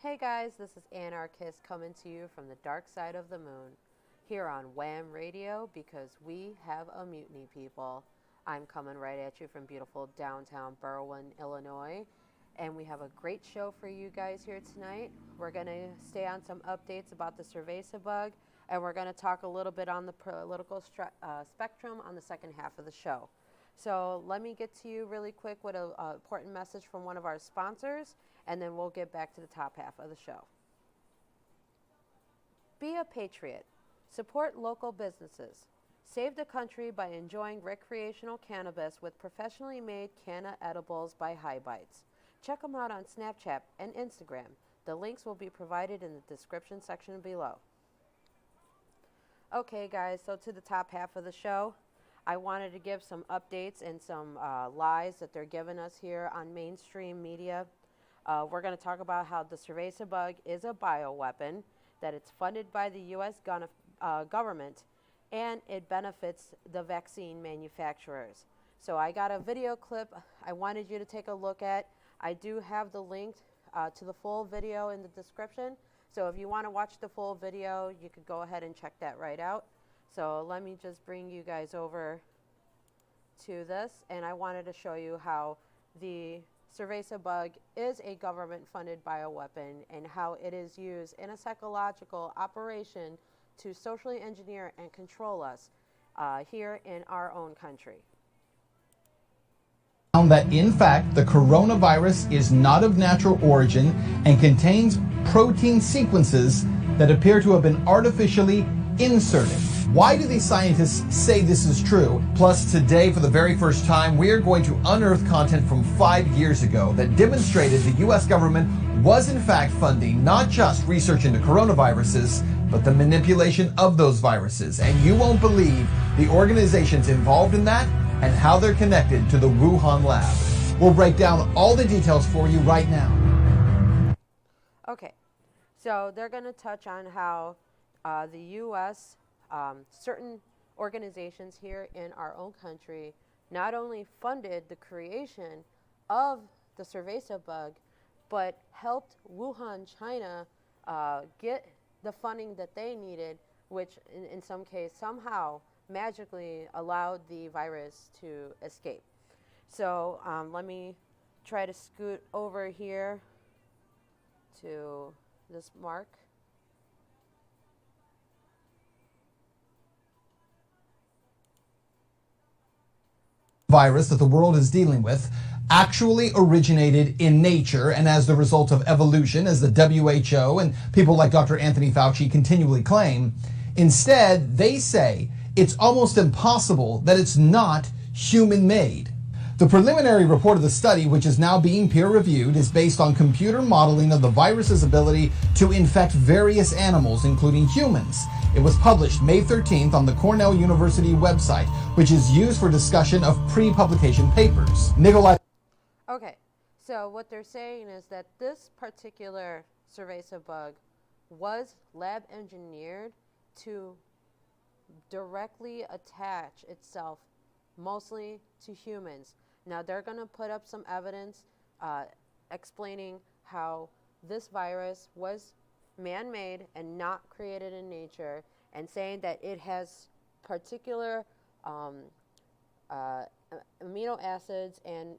Hey guys, this is Anarchist coming to you from the dark side of the moon, here on Wham Radio, because we have a mutiny, people. I'm coming right at you from beautiful downtown Berwyn, Illinois, and we have a great show for you guys here tonight. We're going to stay on some updates about the Cerveza bug, and we're going to talk a little bit on the political spectrum on the second half of the show. So let me get to you really quick with an important message from one of our sponsors, and then we'll get back to the top half of the show. Be a patriot. Support local businesses. Save the country by enjoying recreational cannabis with professionally made canna edibles by High Bites. Check them out on Snapchat and Instagram. The links will be provided in the description section below. Okay guys, so to the top half of the show. I wanted to give some updates and some lies that they're giving us here on mainstream media. We're going to talk about how the Cerveza bug is a bioweapon, that it's funded by the U.S. government, and it benefits the vaccine manufacturers. So I got a video clip I wanted you to take a look at. I do have the link to the full video in the description. So if you want to watch the full video, you could go ahead and check that right out. So let me just bring you guys over to this, and I wanted to show you how the Cerveza bug is a government-funded bioweapon and how it is used in a psychological operation to socially engineer and control us here in our own country. Found that in fact the coronavirus is not of natural origin and contains protein sequences that appear to have been artificially inserted. Why do these scientists say this is true? Plus, today, for the very first time, we are going to unearth content from 5 years ago that demonstrated the U.S. government was in fact funding not just research into coronaviruses, but the manipulation of those viruses. And you won't believe the organizations involved in that and how they're connected to the Wuhan lab. We'll break down all the details for you right now. Okay, so they're going to touch on how the U.S. Certain organizations here in our own country not only funded the creation of the Cerveza bug, but helped Wuhan, China, get the funding that they needed, which in some case somehow magically allowed the virus to escape. So let me try to scoot over here to this mark. Virus that the world is dealing with actually originated in nature and as the result of evolution, as the WHO and people like Dr. Anthony Fauci continually claim. Instead, they say it's almost impossible that it's not human-made. The preliminary report of the study, which is now being peer-reviewed, is based on computer modeling of the virus's ability to infect various animals, including humans. It was published May 13th on the Cornell University website, which is used for discussion of pre-publication papers. Nikolai. Okay, so what they're saying is that this particular Cerveza bug was lab engineered to directly attach itself mostly to humans. Now they're going to put up some evidence explaining how this virus was man-made and not created in nature, and saying that it has particular amino acids and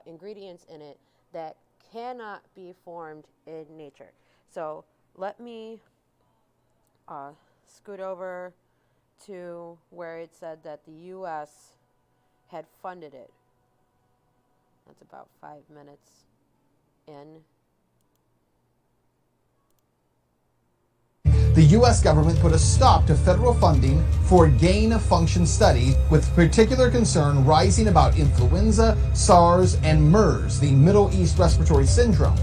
ingredients in it that cannot be formed in nature. So let me scoot over to where it said that the U.S. had funded it. That's about 5 minutes in. The U.S. government put a stop to federal funding for gain-of-function studies, with particular concern rising about influenza, SARS, and MERS, the Middle East Respiratory Syndrome.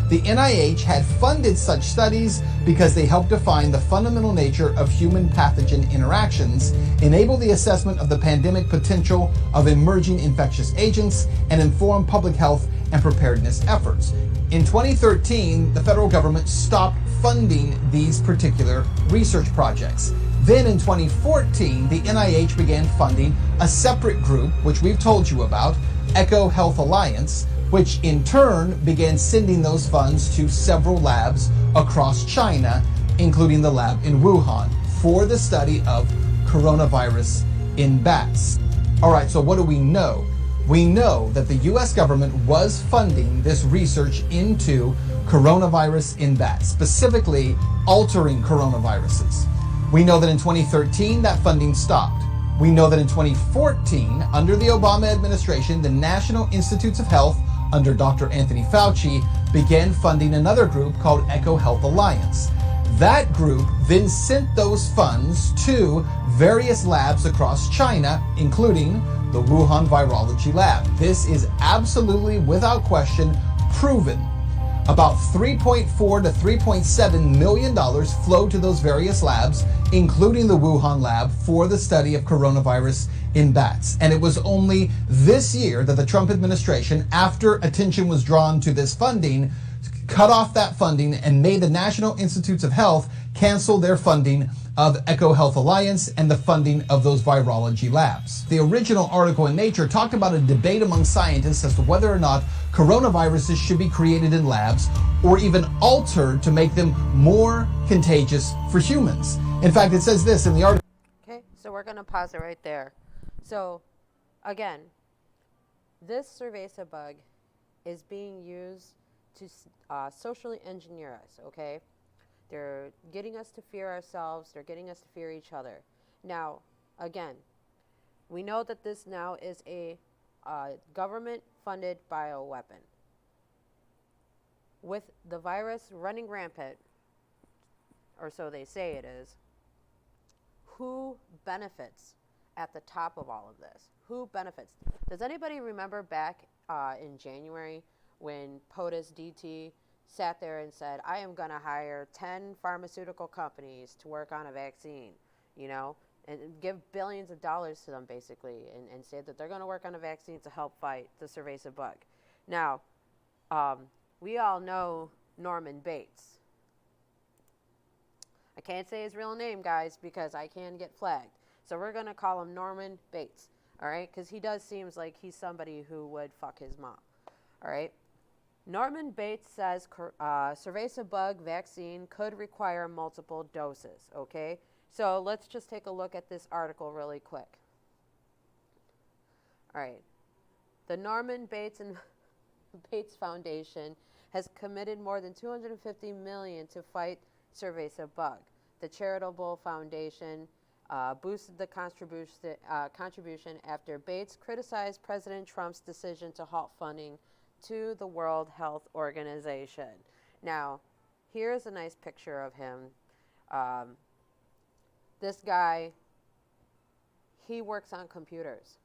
The NIH had funded such studies because they help define the fundamental nature of human pathogen interactions, enable the assessment of the pandemic potential of emerging infectious agents, and inform public health and preparedness efforts. In 2013, the federal government stopped funding these particular research projects. Then in 2014, the NIH began funding a separate group, which we've told you about, Eco Health Alliance, which in turn began sending those funds to several labs across China, including the lab in Wuhan, for the study of coronavirus in bats. All right, so what do we know? We know that the US government was funding this research into coronavirus in bats, specifically altering coronaviruses. We know that in 2013, that funding stopped. We know that in 2014, under the Obama administration, the National Institutes of Health, under Dr. Anthony Fauci, began funding another group called EcoHealth Alliance. That group then sent those funds to various labs across China, including the Wuhan Virology Lab. This is absolutely, without question, proven. About $3.4 to $3.7 million flowed to those various labs, including the Wuhan lab, for the study of coronavirus in bats. And it was only this year that the Trump administration, after attention was drawn to this funding, cut off that funding and made the National Institutes of Health cancel their funding of EcoHealth Alliance and the funding of those virology labs. The original article in Nature talked about a debate among scientists as to whether or not coronaviruses should be created in labs or even altered to make them more contagious for humans. In fact, it says this in the article. Okay, so we're going to pause it right there. So, again, this Cerveza bug is being used to socially engineer us, okay? They're getting us to fear ourselves. They're getting us to fear each other. Now, again, we know that this now is a government-funded bioweapon. With the virus running rampant, or so they say it is, who benefits at the top of all of this? Who benefits? Does anybody remember back in January when POTUS DT sat there and said, I am going to hire 10 pharmaceutical companies to work on a vaccine, you know, and give billions of dollars to them basically, and say that they're going to work on a vaccine to help fight the Cerveza bug. Now, we all know Norman Bates. I can't say his real name, guys, because I can get flagged. So we're going to call him Norman Bates, all right? Because he does seems like he's somebody who would fuck his mom, all right? Norman Bates says Cerveza bug vaccine could require multiple doses, okay? So let's just take a look at this article really quick. All right. The Norman Bates and Bates Foundation has committed more than $250 million to fight Cerveza bug. The charitable foundation boosted the contribution after Bates criticized President Trump's decision to halt funding to the World Health Organization. Now, here's a nice picture of him. This guy, he works on computers.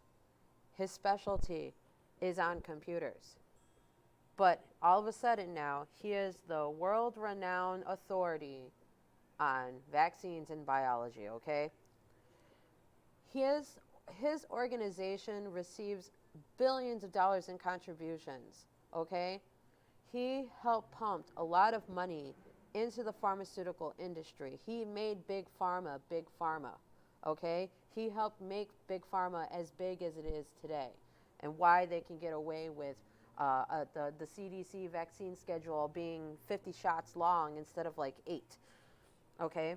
His specialty is on computers. But all of a sudden now, he is the world-renowned authority on vaccines and biology, okay? His organization receives billions of dollars in contributions, okay? He helped pump a lot of money into the pharmaceutical industry. He made big pharma, okay? He helped make big pharma as big as it is today, and why they can get away with the CDC vaccine schedule being 50 shots long instead of like 8, okay?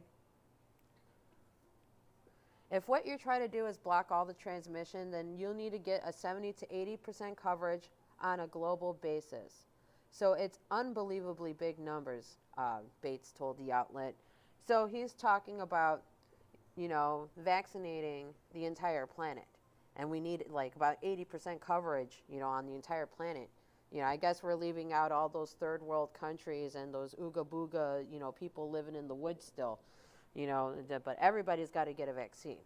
If what you're trying to do is block all the transmission, then you'll need to get a 70 to 80% coverage on a global basis. So it's unbelievably big numbers, Bates told the outlet. So he's talking about, you know, vaccinating the entire planet. And we need like about 80% coverage, you know, on the entire planet. You know, I guess we're leaving out all those third world countries and those ooga booga, you know, people living in the woods still, you know, but everybody's got to get a vaccine.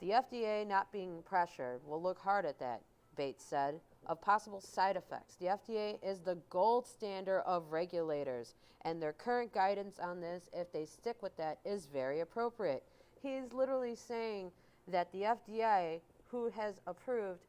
The FDA not being pressured will look hard at that, Bates said, of possible side effects. The FDA is the gold standard of regulators, and their current guidance on this, if they stick with that, is very appropriate. He's literally saying that the FDA, who has approved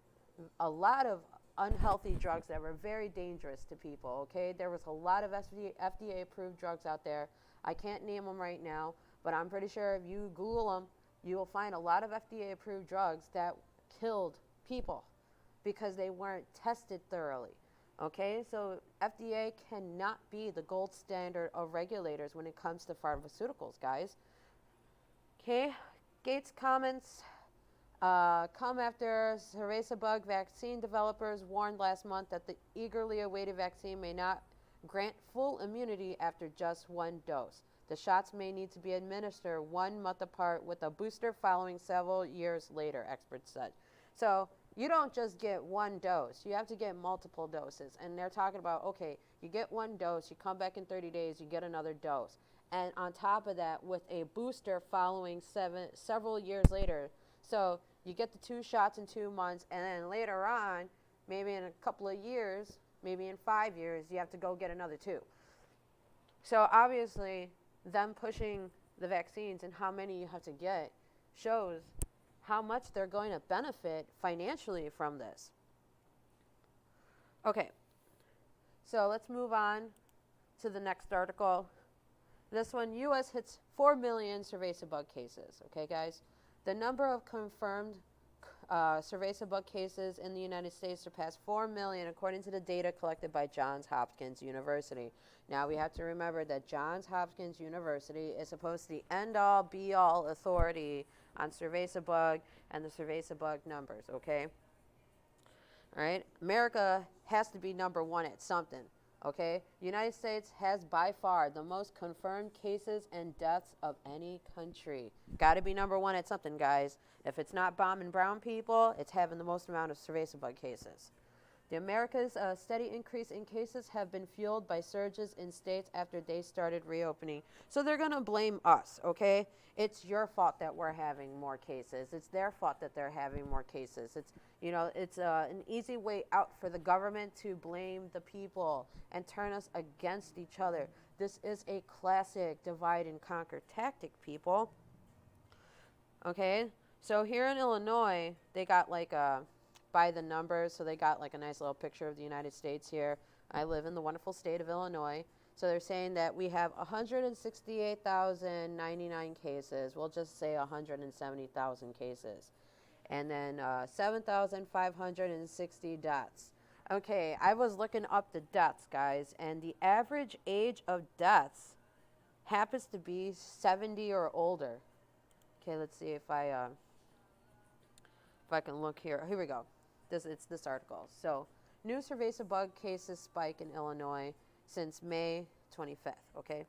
a lot of unhealthy drugs that were very dangerous to people, okay? There was a lot of FDA-approved drugs out there. I can't name them right now, but I'm pretty sure if you Google them, you will find a lot of FDA-approved drugs that killed people because they weren't tested thoroughly. Okay, so FDA cannot be the gold standard of regulators when it comes to pharmaceuticals, guys. Okay, Gates' comments come after Cerveza Bug vaccine developers warned last month that the eagerly awaited vaccine may not grant full immunity after just one dose. The shots may need to be administered 1 month apart with a booster following several years later, experts said. So you don't just get one dose, you have to get multiple doses. And they're talking about, okay, you get one dose, you come back in 30 days, you get another dose. And on top of that, with a booster following several years later. So you get the 2 shots in 2 months, and then later on, maybe in a couple of years, maybe in 5 years, you have to go get another 2. So obviously, them pushing the vaccines and how many you have to get shows how much they're going to benefit financially from this. Okay, so let's move on to the next article. This one, U.S. hits 4 million Cerveza bug cases. Okay, guys? The number of confirmed Cerveza bug cases in the United States surpassed 4 million, according to the data collected by Johns Hopkins University. Now, we have to remember that Johns Hopkins University is supposed to be the end-all, be-all authority on Cerveza bug and the Cerveza bug numbers, okay? All right? America has to be number one at something, okay? The United States has by far the most confirmed cases and deaths of any country. Got to be number one at something, guys. If it's not bombing brown people, it's having the most amount of Cerveza bug cases. The America's steady increase in cases have been fueled by surges in states after they started reopening. So they're going to blame us, okay? It's your fault that we're having more cases. It's their fault that they're having more cases. It's an easy way out for the government to blame the people and turn us against each other. This is a classic divide and conquer tactic, people. Okay? So here in Illinois, they got like by the numbers, so they got like a nice little picture of the United States here. I live in the wonderful state of Illinois. So they're saying that we have 168,099 cases. We'll just say 170,000 cases. And then 7,560 deaths. Okay, I was looking up the deaths, guys, and the average age of deaths happens to be 70 or older. Okay, let's see if I can look here. Here we go. It's this article. So, new Cerveza bug cases spike in Illinois since May 25th, okay?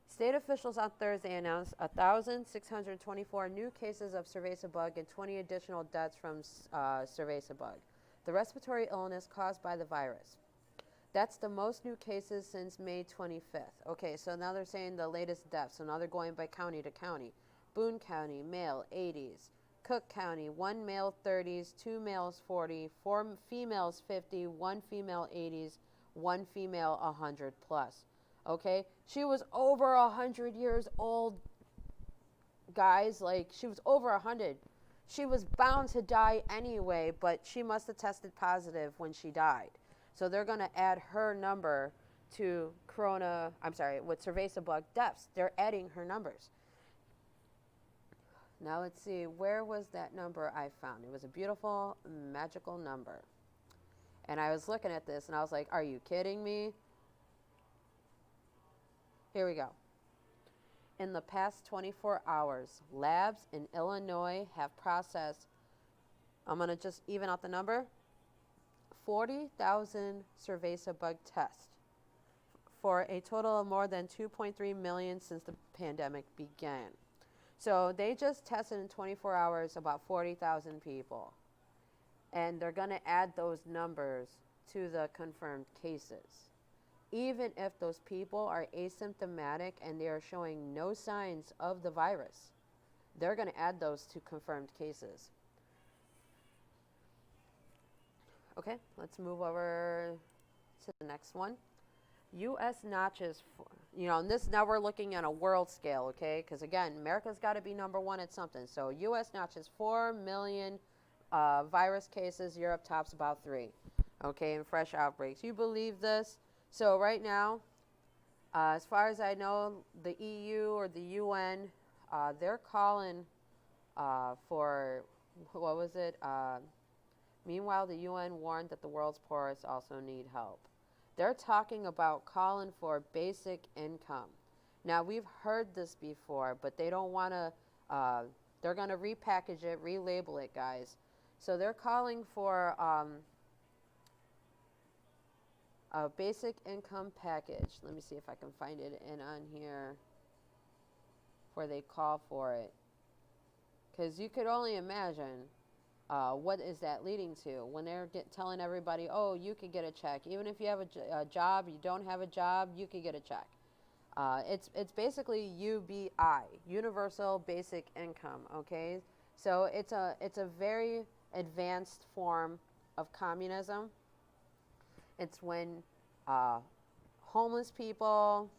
State officials on Thursday announced 1,624 new cases of Cerveza bug and 20 additional deaths from Cerveza bug, the respiratory illness caused by the virus. That's the most new cases since May 25th. Okay, so now they're saying the latest deaths. So now they're going by county to county. Boone County, male, 80s. Cook County, 1 male, 30s, 2 males, 40, 4 females, 50, 1 female, 80s, 1 female, 100 plus. Okay? She was over 100 years old, guys. Like, she was over 100. She was bound to die anyway, but she must have tested positive when she died. So they're going to add her number to with Cerveza bug deaths. They're adding her numbers. Now let's see, where was that number I found? It was a beautiful, magical number. And I was looking at this and I was like, are you kidding me? Here we go. In the past 24 hours, labs in Illinois have processed, I'm going to just even out the number, 40,000 Cerveza bug tests for a total of more than 2.3 million since the pandemic began. So they just tested in 24 hours about 40,000 people. And they're going to add those numbers to the confirmed cases. Even if those people are asymptomatic and they are showing no signs of the virus, they're going to add those to confirmed cases. Okay, let's move over to the next one. U.S. notches, and this now we're looking at a world scale, okay? Because again, America's got to be number one at something. So U.S. notches 4 million virus cases. Europe tops about 3, okay, and fresh outbreaks. You believe this? So right now, as far as I know, the EU or the UN, they're calling for, Meanwhile, the UN warned that the world's poorest also need help. They're talking about calling for basic income. Now, we've heard this before, but they don't want to, they're going to repackage it, relabel it, guys. So they're calling for a basic income package. Let me see if I can find it in on here where they call for it. Because you could only imagine what is that leading to when they're telling everybody, oh, you could get a check. Even if you have a job, you don't have a job, you could get a check. It's basically UBI, Universal Basic Income, okay? So it's a very advanced form of communism. It's when homeless people,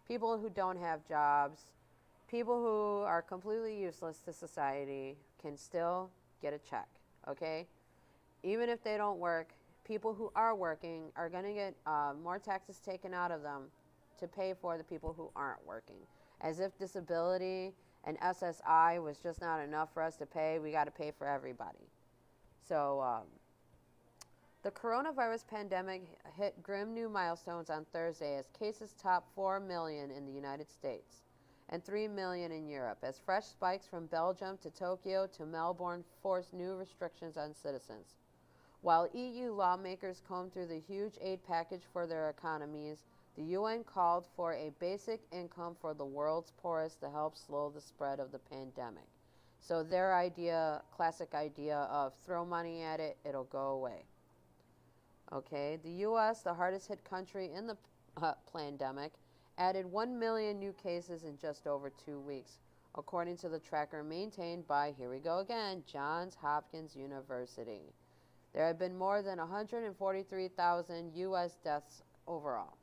people who don't have jobs, people who are completely useless to society can still get a check, okay? Even if they don't work, people who are working are going to get more taxes taken out of them to pay for the people who aren't working. As if disability and SSI was just not enough for us to pay, we got to pay for everybody. So the coronavirus pandemic hit grim new milestones on Thursday as cases topped 4 million in the United States and 3 million in Europe, as fresh spikes from Belgium to Tokyo to Melbourne forced new restrictions on citizens. While EU lawmakers combed through the huge aid package for their economies, the UN called for a basic income for the world's poorest to help slow the spread of the pandemic. So their idea, classic idea of throw money at it, it'll go away. Okay, the U.S., the hardest hit country in the pandemic, added 1 million new cases in just over 2 weeks, according to the tracker maintained by, here we go again, Johns Hopkins University. There have been more than 143,000 U.S. deaths overall.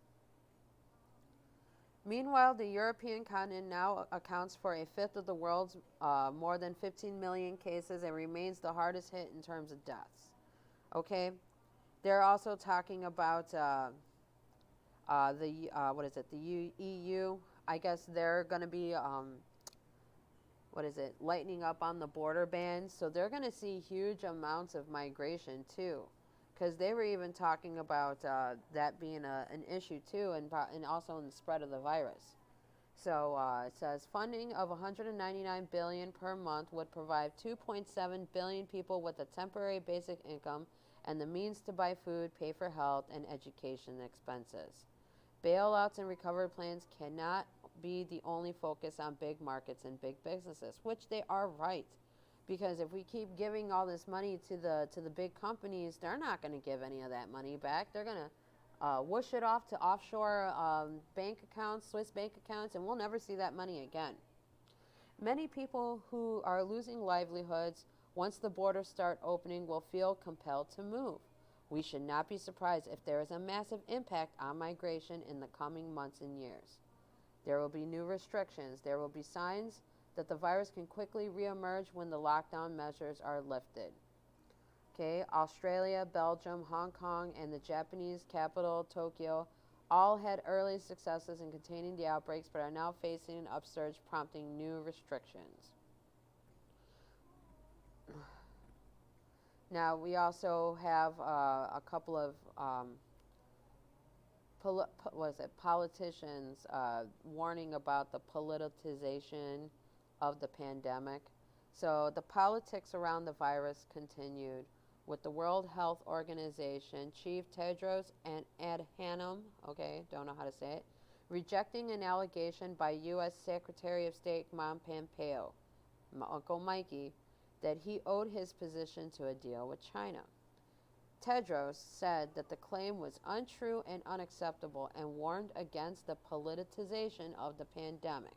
Meanwhile, the European continent now accounts for a fifth of the world's more than 15 million cases and remains the hardest hit in terms of deaths. Okay, they're also talking about the EU. I guess they're going to be lightening up on the border bans. So they're going to see huge amounts of migration too, because they were even talking about that being an issue too, and also in the spread of the virus. So it says funding of 199 billion per month would provide 2.7 billion people with a temporary basic income and the means to buy food, pay for health, and education expenses. Bailouts and recovery plans cannot be the only focus on big markets and big businesses, which they are right. Because if we keep giving all this money to the big companies, they're not going to give any of that money back. They're going to whoosh it off to offshore bank accounts, Swiss bank accounts, and we'll never see that money again. Many people who are losing livelihoods once the borders start opening will feel compelled to move. We should not be surprised if there is a massive impact on migration in the coming months and years. There will be new restrictions. There will be signs that the virus can quickly reemerge when the lockdown measures are lifted. Okay, Australia, Belgium, Hong Kong, and the Japanese capital, Tokyo, all had early successes in containing the outbreaks but are now facing an upsurge, prompting new restrictions. Now, we also have a couple of politicians warning about the politicization of the pandemic. So the politics around the virus continued, with the World Health Organization Chief Tedros Adhanom, okay, don't know how to say it, rejecting an allegation by U.S. Secretary of State Mike Pompeo, Uncle Mikey, that he owed his position to a deal with China. Tedros said that the claim was untrue and unacceptable and warned against the politicization of the pandemic.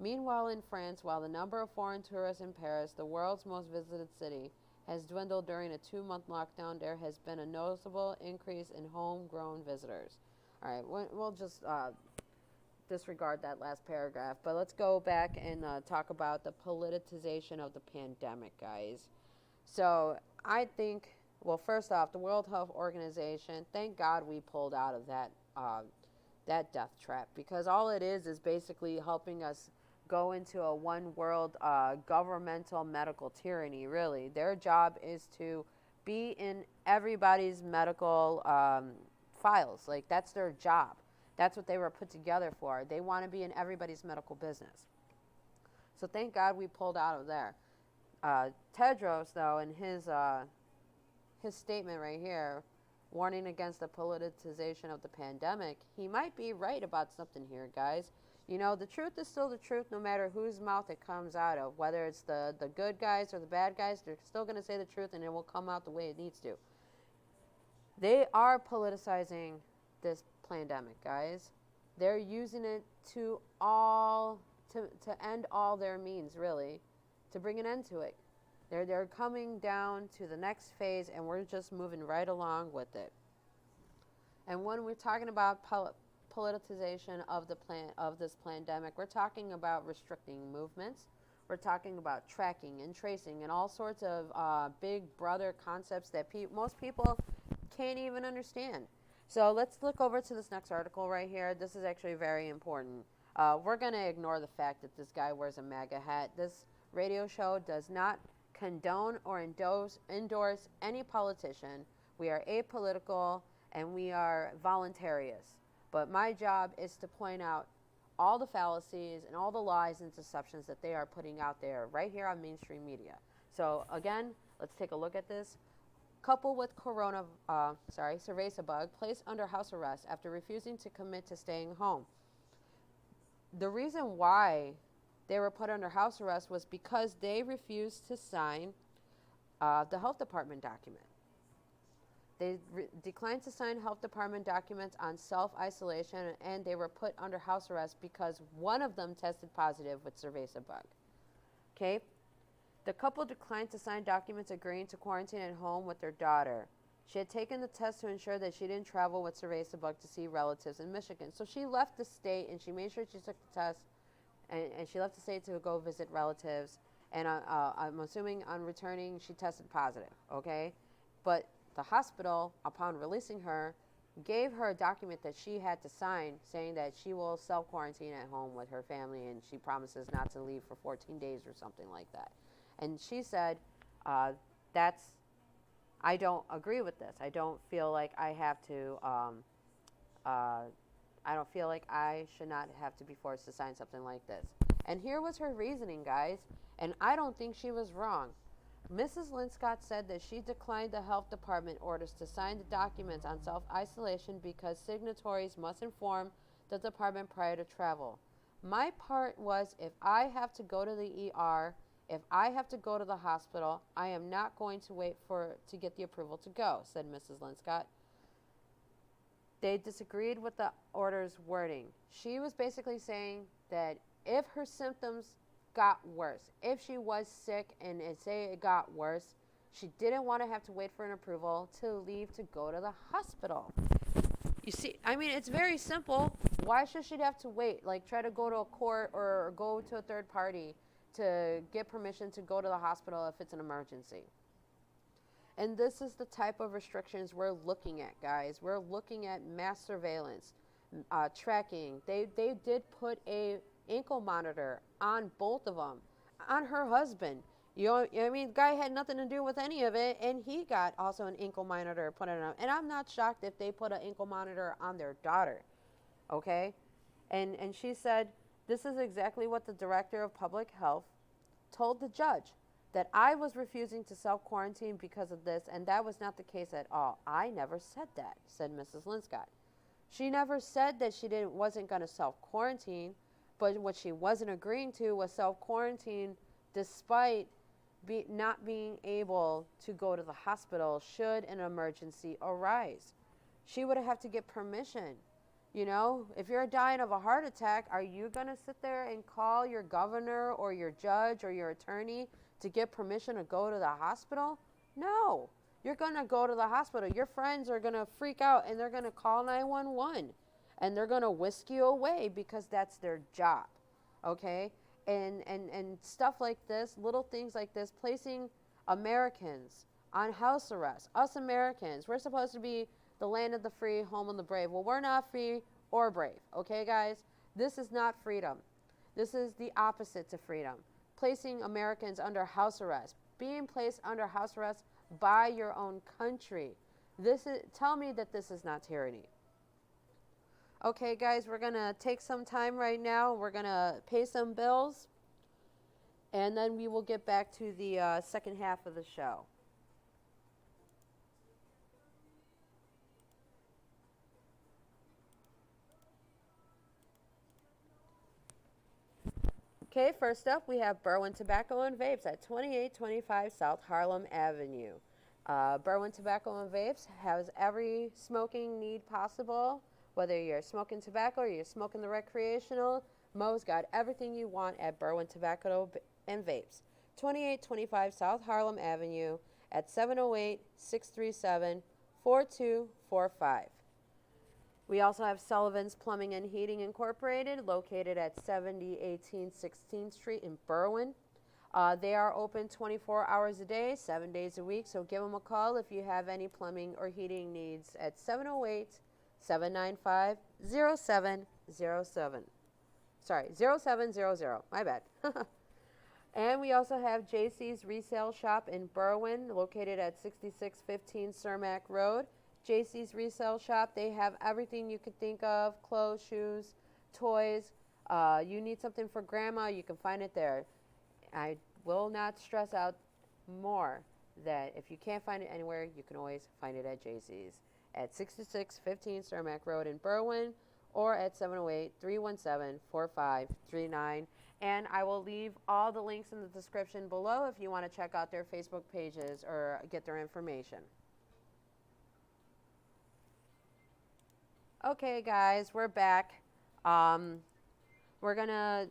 Meanwhile, in France, while the number of foreign tourists in Paris, the world's most visited city, has dwindled during a 2-month lockdown, there has been a noticeable increase in homegrown visitors. All right, we'll just disregard that last paragraph, but let's go back and talk about the politicization of the pandemic, guys. So I think, well, first off, the World Health Organization, thank God we pulled out of that death trap, because all it is basically helping us go into a one world governmental medical tyranny, really. Their job is to be in everybody's medical files. Like, that's their job. That's what they were put together for. They want to be in everybody's medical business. So thank God we pulled out of there. Tedros, though, in his statement right here, warning against the politicization of the pandemic, he might be right about something here, guys. You know, the truth is still the truth no matter whose mouth it comes out of. Whether it's the good guys or the bad guys, they're still going to say the truth and it will come out the way it needs to. They are politicizing this pandemic, guys. They're using it to end all their means, really, to bring an end to it. They're coming down to the next phase, and we're just moving right along with it. And when we're talking about politicization of this pandemic, we're talking about restricting movements. We're talking about tracking and tracing and all sorts of big brother concepts that most people can't even understand. So let's look over to this next article right here. This is actually very important. We're going to ignore the fact that this guy wears a MAGA hat. This radio show does not condone or endorse any politician. We are apolitical and we are voluntarious. But my job is to point out all the fallacies and all the lies and deceptions that they are putting out there right here on mainstream media. So again, let's take a look at this. Couple with Cerveza Bug placed under house arrest after refusing to commit to staying home. The reason why they were put under house arrest was because they refused to sign the health department document. They declined to sign health department documents on self-isolation, and they were put under house arrest because one of them tested positive with Cerveza Bug. Okay? The couple declined to sign documents agreeing to quarantine at home with their daughter. She had taken the test to ensure that she didn't travel with Cerveza Bug to see relatives in Michigan. So she left the state, and she made sure she took the test, and she left the state to go visit relatives. And I'm assuming on returning, she tested positive, okay? But the hospital, upon releasing her, gave her a document that she had to sign saying that she will self-quarantine at home with her family, and she promises not to leave for 14 days or something like that. And she said, I don't agree with this. I don't feel like I have to, I don't feel like I should not have to be forced to sign something like this. And here was her reasoning, guys, and I don't think she was wrong. Mrs. Linscott said that she declined the health department orders to sign the documents on self-isolation because signatories must inform the department prior to travel. My part was, if I have to go to the ER, if I have to go to the hospital, I am not going to wait to get the approval to go, said Mrs. Linscott. They disagreed with the order's wording. She was basically saying that if her symptoms got worse, if she was sick and say it got worse, she didn't want to have to wait for an approval to leave to go to the hospital. You see, I mean, it's very simple. Why should she have to wait? Like, try to go to a court or go to a third party to get permission to go to the hospital if it's an emergency. And this is the type of restrictions we're looking at, guys. We're looking at mass surveillance, tracking. They did put a ankle monitor on both of them, on her husband. You know, I mean, the guy had nothing to do with any of it, and he got also an ankle monitor put on him. And I'm not shocked if they put an ankle monitor on their daughter, okay? And she said, this is exactly what the director of public health told the judge, that I was refusing to self-quarantine because of this, and that was not the case at all. I never said that, said Mrs. Linscott. She never said that she wasn't going to self-quarantine, but what she wasn't agreeing to was self-quarantine despite not being able to go to the hospital should an emergency arise. She would have to get permission. You know, if you're dying of a heart attack, are you going to sit there and call your governor or your judge or your attorney to get permission to go to the hospital? No. You're going to go to the hospital. Your friends are going to freak out and they're going to call 911 and they're going to whisk you away because that's their job. Okay? And stuff like this, little things like this, placing Americans on house arrest. Us Americans, we're supposed to be the land of the free, home of the brave. Well, we're not free or brave, okay, guys? This is not freedom. This is the opposite to freedom. Placing Americans under house arrest, being placed under house arrest by your own country. Tell me that this is not tyranny. Okay, guys, we're going to take some time right now. We're going to pay some bills, and then we will get back to the second half of the show. Okay, first up, we have Berwyn Tobacco and Vapes at 2825 South Harlem Avenue. Berwyn Tobacco and Vapes has every smoking need possible. Whether you're smoking tobacco or you're smoking the recreational, Mo's got everything you want at Berwyn Tobacco and Vapes. 2825 South Harlem Avenue at 708-637-4245. We also have Sullivan's Plumbing and Heating Incorporated, located at 7018 16th Street in Berwyn. They are open 24 hours a day, 7 days a week, so give them a call if you have any plumbing or heating needs at 708-795-0707. Sorry, 0700, my bad. And we also have JC's Resale Shop in Berwyn, located at 6615 Cermak Road. JC's Resale Shop, they have everything you could think of, clothes, shoes, toys. You need something for grandma, you can find it there. I will not stress out more that if you can't find it anywhere, you can always find it at JC's at 6615 Cermak Road in Berwyn, or at 708-317-4539. And I will leave all the links in the description below if you want to check out their Facebook pages or get their information. Okay, guys, we're back. We're going to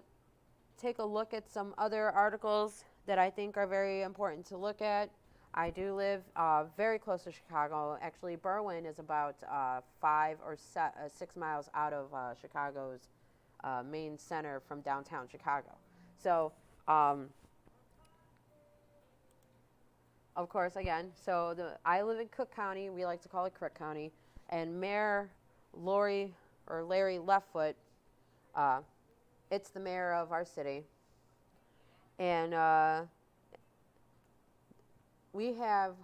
take a look at some other articles that I think are very important to look at. I do live very close to Chicago. Actually, Berwyn is about 5 or 6 miles out of Chicago's main center from downtown Chicago. So, of course, again, so I live in Cook County. We like to call it Crook County. And Mayor Larry Leftfoot, it's the mayor of our city. And we have,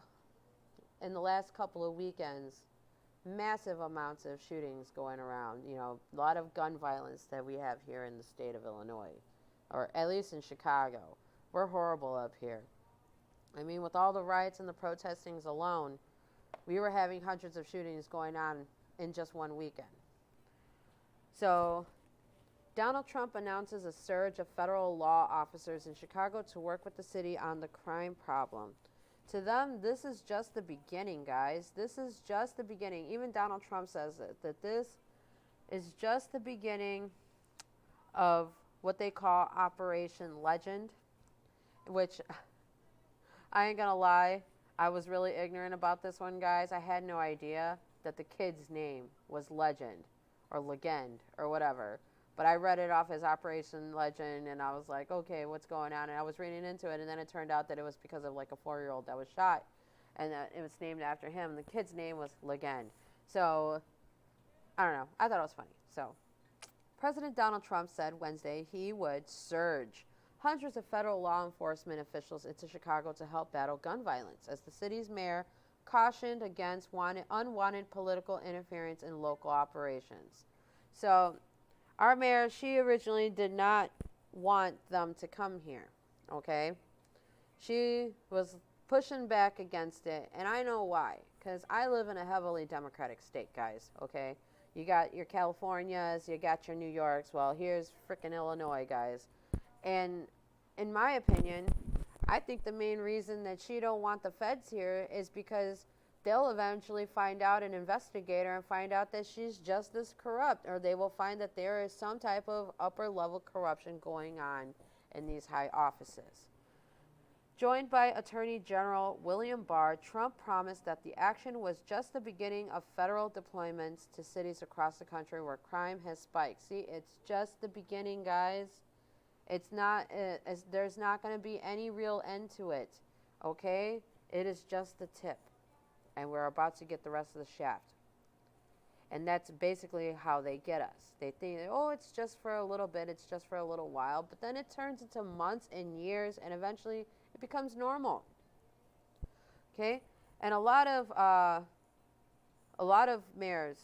in the last couple of weekends, massive amounts of shootings going around. You know, a lot of gun violence that we have here in the state of Illinois, or at least in Chicago. We're horrible up here. I mean, with all the riots and the protestings alone, we were having hundreds of shootings going on in just one weekend. So, Donald Trump announces a surge of federal law officers in Chicago to work with the city on the crime problem. To them, this is just the beginning, guys. This is just the beginning. Even Donald Trump says it, that this is just the beginning of what they call Operation Legend, which I ain't gonna lie, I was really ignorant about this one, guys. I had no idea that the kid's name was Legend or Legend or whatever. But I read it off as Operation Legend, and I was like, okay, what's going on? And I was reading into it, and then it turned out that it was because of like a 4-year-old that was shot, and that it was named after him. The kid's name was Legend. So, I don't know. I thought it was funny. So, President Donald Trump said Wednesday he would surge hundreds of federal law enforcement officials into Chicago to help battle gun violence, as the city's mayor cautioned against unwanted political interference in local operations. So, our mayor, she originally did not want them to come here, okay? She was pushing back against it, and I know why, because I live in a heavily Democratic state, guys, okay? You got your Californias, you got your New Yorks, well, here's frickin' Illinois, guys. And in my opinion, I think the main reason that she don't want the feds here is because they'll eventually find out and investigate her and find out that she's just as corrupt, or they will find that there is some type of upper level corruption going on in these high offices. Joined by Attorney General William Barr, Trump promised that the action was just the beginning of federal deployments to cities across the country where crime has spiked. See, it's just the beginning, guys. It's not, there's not going to be any real end to it, okay? It is just the tip. And we're about to get the rest of the shaft. And that's basically how they get us. They think, oh, it's just for a little bit, it's just for a little while, but then it turns into months and years, and eventually it becomes normal. Okay, and a lot of mayors.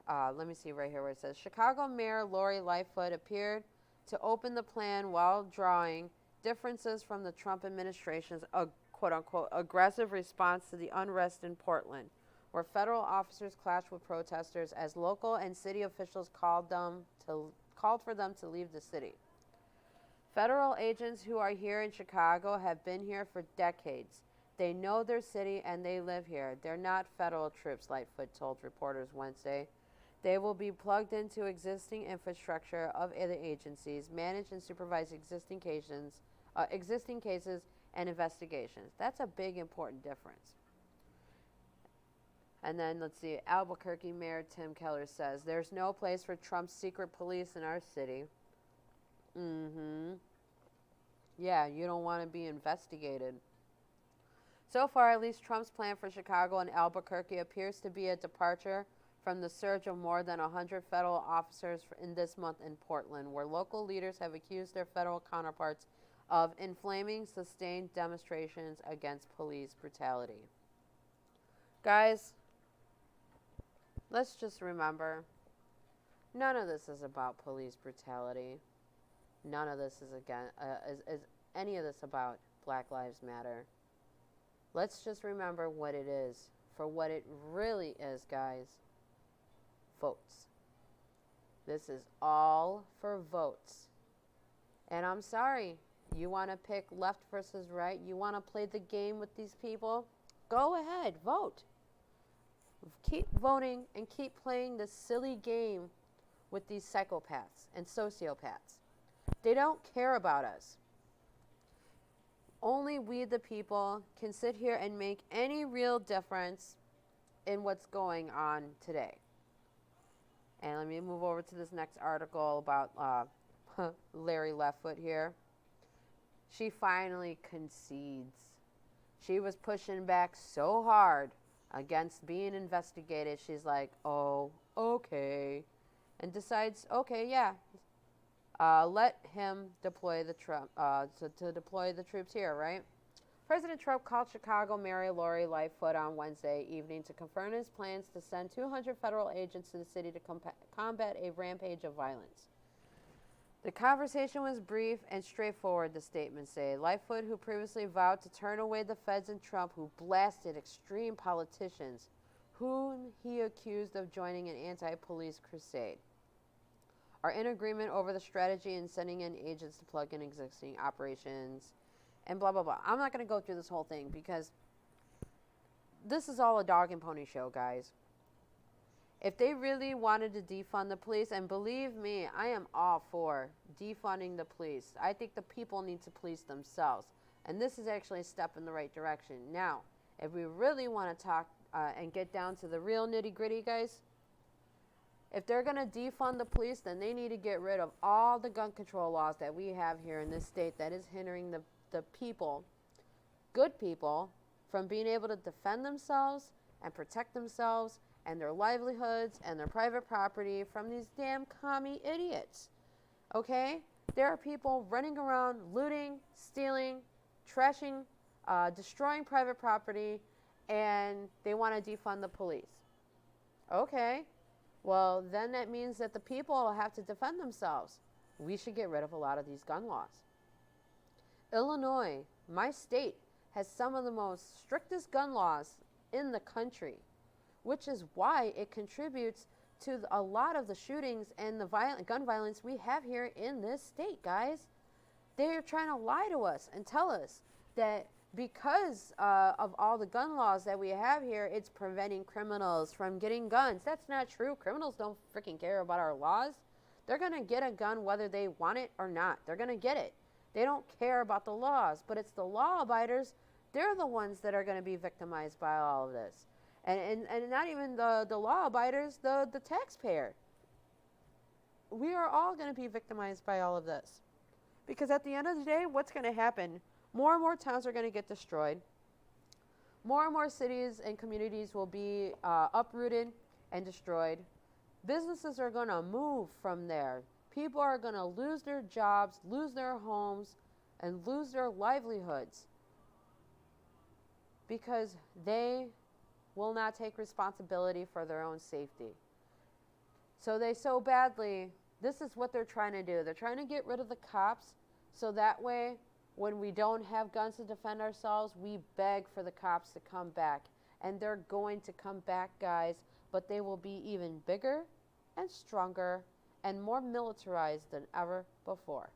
Let me see right here where it says Chicago Mayor Lori Lightfoot appeared to open the plan while drawing differences from the Trump administration's quote unquote aggressive response to the unrest in Portland, where federal officers clashed with protesters as local and city officials called for them to leave the city. Federal agents who are here in Chicago have been here for decades. They know their city and they live here. They're not federal troops, Lightfoot told reporters Wednesday. They will be plugged into existing infrastructure of other agencies, manage and supervise existing cases and investigations. That's a big, important difference. And then let's see, Albuquerque Mayor Tim Keller says, there's no place for Trump's secret police in our city. Yeah, you don't want to be investigated. So far, at least Trump's plan for Chicago and Albuquerque appears to be a departure from the surge of more than 100 federal officers in this month in Portland, where local leaders have accused their federal counterparts of inflaming sustained demonstrations against police brutality. Guys, let's just remember, none of this is about police brutality. None of this is any of this about Black Lives Matter. Let's just remember what it is, for what it really is, guys. Votes. This is all for votes. And I'm sorry, you want to pick left versus right? You want to play the game with these people? Go ahead, vote. Keep voting and keep playing this silly game with these psychopaths and sociopaths. They don't care about us. Only we, the people, can sit here and make any real difference in what's going on today. And let me move over to this next article about Larry Lightfoot here. She finally concedes. She was pushing back so hard against being investigated. She's like, oh, okay. And decides, okay, yeah, let him deploy the to deploy the troops here, right? President Trump called Chicago Mayor Lori Lightfoot on Wednesday evening to confirm his plans to send 200 federal agents to the city to combat a rampage of violence. The conversation was brief and straightforward, the statements say. Lightfoot, who previously vowed to turn away the feds and Trump, who blasted extreme politicians, whom he accused of joining an anti-police crusade, are in agreement over the strategy in sending in agents to plug in existing operations and blah, blah, blah. I'm not going to go through this whole thing because this is all a dog and pony show, guys. If they really wanted to defund the police, and believe me, I am all for defunding the police. I think the people need to police themselves. And this is actually a step in the right direction. Now, if we really want to talk and get down to the real nitty-gritty, guys, if they're going to defund the police, then they need to get rid of all the gun control laws that we have here in this state that is hindering the people, good people, from being able to defend themselves and protect themselves and their livelihoods and their private property from these damn commie idiots. Okay? There are people running around looting, stealing, trashing, destroying private property, and they want to defund the police. Okay. Well, then that means that the people have to defend themselves. We should get rid of a lot of these gun laws. Illinois, my state, has some of the most strictest gun laws in the country, which is why it contributes to a lot of the shootings and the gun violence we have here in this state, guys. They're trying to lie to us and tell us that because of all the gun laws that we have here, it's preventing criminals from getting guns. That's not true. Criminals don't freaking care about our laws. They're going to get a gun whether they want it or not. They're going to get it. They don't care about the laws, but it's the law abiders. They're the ones that are going to be victimized by all of this. And not even the law abiders, the taxpayer. We are all going to be victimized by all of this. Because at the end of the day, what's going to happen? More and more towns are going to get destroyed. More and more cities and communities will be uprooted and destroyed. Businesses are going to move from there. People are going to lose their jobs, lose their homes, and lose their livelihoods. because they will not take responsibility for their own safety. So they so badly, this is what they're trying to do. They're trying to get rid of the cops so that way when we don't have guns to defend ourselves, we beg for the cops to come back. And they're going to come back, guys, but they will be even bigger and stronger and more militarized than ever before.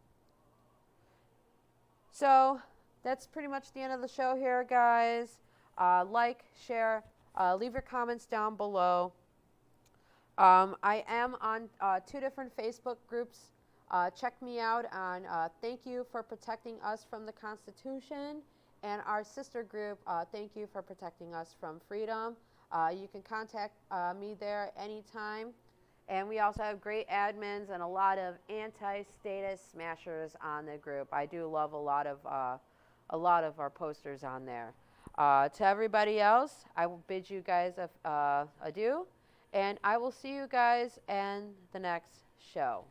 So that's pretty much the end of the show here, guys. Like, share, leave your comments down below. I am on 2 different Facebook groups. Check me out on Thank You for Protecting Us from the Constitution, and our sister group, Thank You for Protecting Us from Freedom. You can contact me there anytime. And we also have great admins and a lot of anti-status smashers on the group. I do love a lot of our posters on there. To everybody else, I will bid you guys adieu, and I will see you guys in the next show.